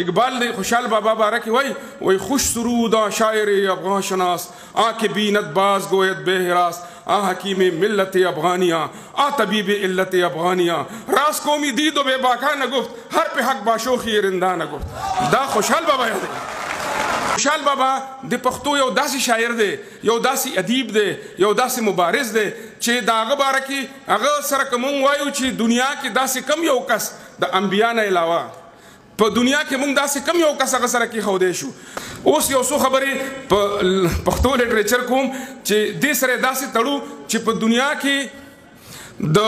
اقبال دی خوشحال بابا بارہ کی وی خوش سرود شاعر افغان شناس آ کے بینت باز گوید بے حراس آ حکیم ملت افغانیاں آ طبیب علت افغانیاں راس قومی دید و بے باکا نہ گفت ہر پہ حق باشوخی رندہ نہ گفت دا خوشحال بابا یاد ہے. خوشحال بابا د پښتو یو داسې شاعر دی یو داسې ادیب دی یو داسې مبارز دی چې د هغه باره کې هغه سره که مونږ وایو چې دنیا کې داسې کم یو کس د انبیا نه علاوه په دنیا کې مونږ داسې کم یو کس هغه سره کېښودی شو. اوس یو څو خبرې په پښتو لټریچر کوم چې دې سره داسې تړو چې په دنیا کې د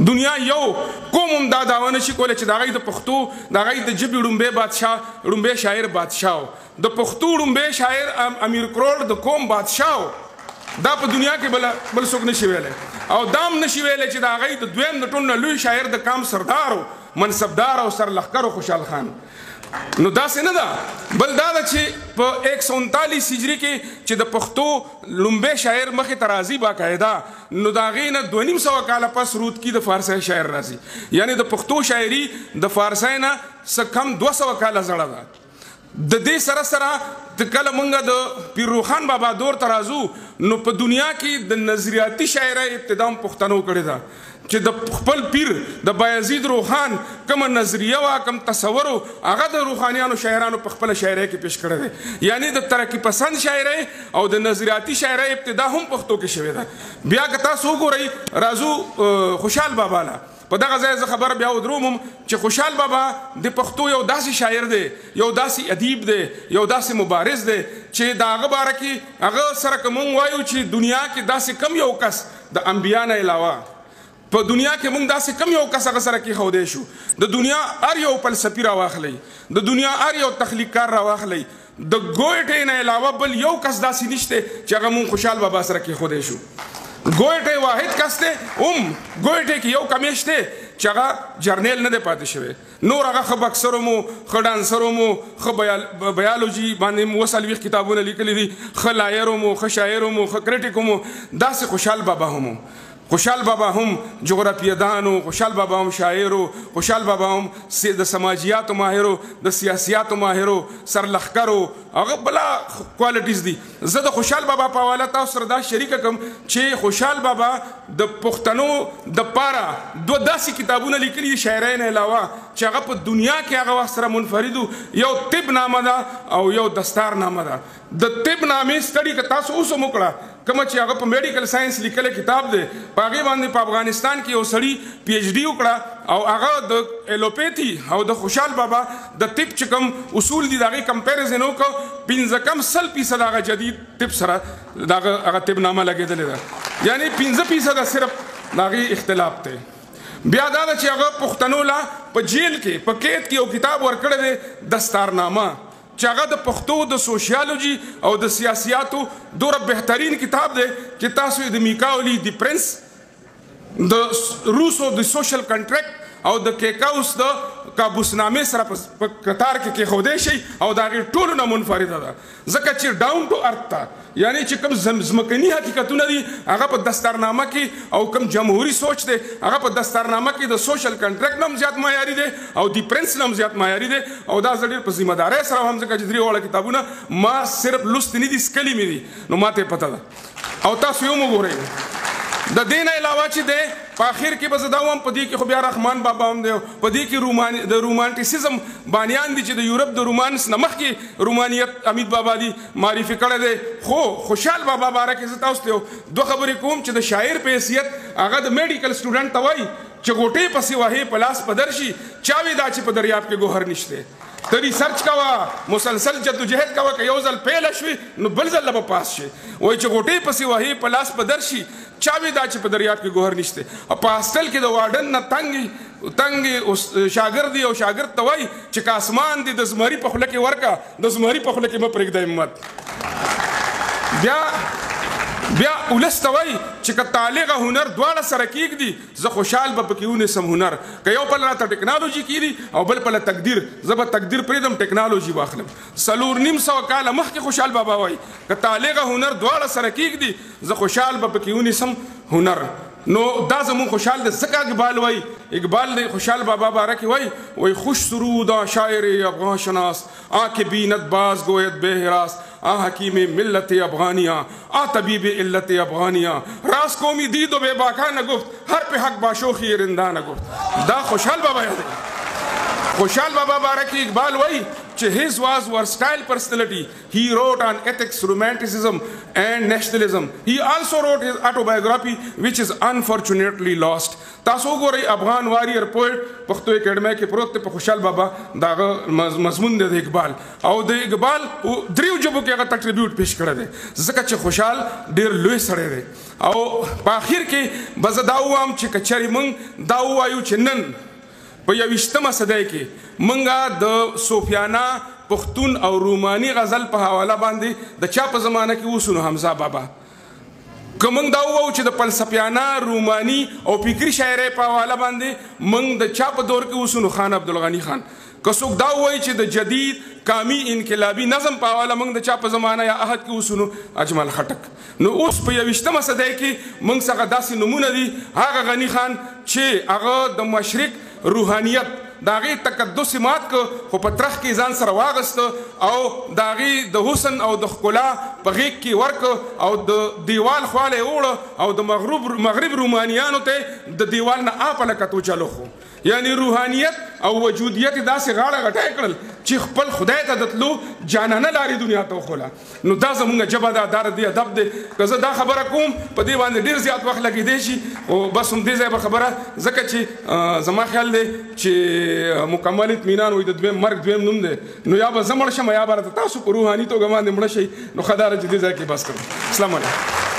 دنیا یو کوم هم دا دعوه نشي کولی چې د هغوی د پښتو د هغوی د ژبې ړومبی بادشاه ړومبی شاعر بادشاه و د پښتو ړومبی شاعر امیر کروړ د قوم بادشاه و. دا په دنیا کې بل څوک نشي ویلی او دا هم نشي ویلی چې د هغوی د دویم د ټول نه لوی شاعر د قام سردار و منصبدار او سرلښکر و خوشحال خان. نو داسې نه ده بل دا ده چې په 139 هجري کې چې د پښتو لومبی شاعر مخې ته راځي باقاعده نو د هغې نه 250 کاله پس رود کې د فارسی شاعر راځي یعنی د پښتو شاعري د فارسی نه څه کم 200 کاله زړه ده. د دې سره سره د کله مونږ د پیر روخان بابا دور ته راځو نو په دنیا کې د نظریاتي شاعرۍ ابتدا هم پښتنو کړې ده چې د خپل پیر د بایزید روخان کومه نظریه وه کوم تصور و هغه د روحانیانو شاعرانو په خپله شاعرۍ کې پیش کړی دی یعنی د ترقي پسند شاعرۍ او د نظریاتي شاعرۍ ابتدا هم پښتو کې شوې ده. بیا که تاسو وګورئ راځو خوشحال بابا له په دغه ځای زه خبره بیا ودرومم چې خوشحال بابا د پښتو یو داسې شاعر دی یو داسې ادیب دی یو داسې مبارز دی چې د هغه باره کې هغه سره که مونږ وایو چې دنیا کې داسې کم یو کس د انبیا نه علاوه په دنیا کې مونږ داسې کم یو کس هغه سره کېښودی شو. د دنیا هر یو فلسفي راواخلئ د دنیا هر یو تخلیق کار راواخلئ د ګویټې نه علاوه بل یو کس داسې نشته چې هغه مونږ خوشحال بابا سره کېښودی شو. ګویټې واحد کس دی ګویټې کې یو کمیش دی چې هغه جرنیل نه دی پاتې شوی نور هغه ښه بکسر مو ښه ډانسر مو ښه بیالوجي باندې مو 40 کتابونه لیکلي دي ښه لایر مو ښه شاعر مو ښه کریټیک مو داسې خوشحال بابا هم خوشحال بابا هم جغرافیه‌دان و خوشحال بابا هم شاعر و خوشحال بابا هم د سماجیاتو ماهر و د سیاسیاتو ماهر و سرلښکر و هغه بلا کوالټیز دي. زه د خوشحال بابا په حواله تاسو سره دا شریکه کوم چې خوشحال بابا د پښتنو دپاره دوه داسې کتابونه لیکلي دي شاعرۍ نه علاوه چې هغه په دنیا کې هغه وخت سره منفرد یو طب نامه ده او یو دستار نامه ده. د طب نامې سټډي که تاسو اوس هم وکړه کومه چې هغه په میډیکل ساینس لیکلی کتاب دی په هغې باندې په افغانستان کې یو سړي پی ایچ ډي وکړه او هغه د ایلوپیتي او د خوشحال بابا د طب چې کوم اصول دي د هغې کمپیریزن وکړه 50% هغه جدید طب سره د هغه طب نامه لګېدلې ده یعنی 5% صرف د هغې اختلاف دی. بیا دا ده چې هغه پښتنو لا په جیل کې په قید کې یو کتاب ورکړی دی دستارنامه چې هغه د پښتو د سوشیالوجي او د سیاسیاتو دومره بهترین کتاب دی چې تاسو یې د میکاولي د پرنس د روسو د سوشل کنټریکټ او د کیکاوس د کابوسنامې سره په قطار کې کېښودی شئ او د هغې ټولو نه منفرده ده ځکه چې ډاون ټو ارت ته یعنی چې کوم ځمکني حقیقتونه دي هغه په دستارنامه کې او کوم جمهوري سوچ دی هغه په دستارنامه کې د سوشل کنټریکټ نه هم زیات معیاري دی او د پرنس نه هم زیات معیاري دی او دا زه ډېر په ذمهدارۍ سره هم ځکه چې 3 واړه کتابونه ما صرف لوستي نه دي سکلي مې دي نو ما ته یې پته ده او تاسو یې هم وګورئ. د دې نه علاوه چې دی په آخر کې به زه دا وایم په دې کې خو بیا رحمان بابا هم دی په دې کې د رومانټیسزم بانیان دي چې د یورپ د رومانس نه مخکې رومانیت حمید بابا دي معرفي کړی دی خو خوشحال بابا باره کې زه تاسو ته 2 خبرې کوم چې د شاعر په حیثیت هغه د میډیکل سټوډنټ ته وایي چې غوټې پسې وهې په لاس په در شي چا وی دا چې په دریاب کې ګوهر نشته ته ریسرچ کوه مسلسل جدوجهد کوه که یو ځل پیله شوي نو بل ځل به پاس شي وایي چې غوټې پسې وهې په لاس په در شي چا وی دا چې په دریاب کې ګوهر نشته. په هاسټل کې د وارډن نه تنګ شاګرد دی او شاګرد ته وایي چې که اسمان دی د زمري په خوله کې ورکه د زمري په خوله کې مه پرېږده همت. بیا ولس ته وایي چې که طالغه هنر دواړه سره کېږدي زه خوشحال به پکې ونیسم هنر که یو پله راته ټکنالوژي کېږي او بل پله تقدیر زه به تقدیر پرېږدم ټکنالوژي واخلم. 4.5 کاله مخکې خوشحال بابا وایي که طالغه هنر دواړه سره کېږدي زه خوشحال به پکې ونیسم هنر. نو دا زمون خوشحال د زکه اقبال وای اقبال د خوشحال بابا بارکی وای خوش سرود شاعر افغان شناس آ که بیند باز گوید به حراس آ حکیم ملت افغانیاں آ طبیب علت افغانیاں راز قومی دید و بے باکا نگفت ہر پہ حق باشوخی رندہ نگفت دا خوشحال بابا یاد ہے خوشحال بابا بارکی اقبال وای his was versatile personality. He wrote on ethics, romanticism and nationalism. He also wrote his autobiography which is unfortunately lost. تاسو ګورئ افغان واریر پوئټ پښتو اکیډمۍ کې پروت دی په خوشحال بابا دغه مضمون دی د اقبال او د اقبال دریو ژبو کې هغه ټریبیوټ پیش کړی دی ځکه چې خوشحال ډېر لوی سړی دی او په آخر کې به زه دا ووایم چې که چېرې موږ دا ووایو چې نن په 21مه صدۍ کې منګه د صوفیانه پښتون او روماني غزل په حواله باندې د چا په زمانه کې اوسو نو حمزه بابا که موږ دا ووایو چې د فلسفیانه روماني او فکري شاعرۍ په حواله باندې موږ د چا په دور کې اوسو نو خان عبدالغني خان که څوک دا ووایي چې د جدید قامي انقلابي نظم په حواله موږ د چا په زمانه یا عهد کې اوسو نو اجمل خټک نو اوس په 21مه صدۍ کې موږ څخه داسې نمونه دي هغه غني خان چې هغه د مشرق روحانیت د هغې تقدس مات که خو په ترخ کې ځان سره واغسته او د هغې د حسن او د ښکلا په غېږ کې ورکه او د دیوال خواله یې وړه او د مغرب رومانیانو ته د دیوال نه آپه لکه تو چلو خو یعنی روحانیت او وجودیت یې داسې غاړه غټی کړل چې خپل خدای ته د تلو جانانه لارې دنیا ته وښوله نو دا زمونږ ژبه ده دا د دې ادب دی که زه دا خبره کوم په دې باندې ډېر زیات وخت لګېدی شي خو بس هم دې ځای به خبره ځکه چې زما خیال دی چې مکمل اطمینان وي د دویم مرګ دویم نوم دی نو یا به زه مړ شم یا به راته تاسو په روحاني توګه باندې مړه شئ نو ښه دا ده چې دې ځای کې بس کوم السلام علیکم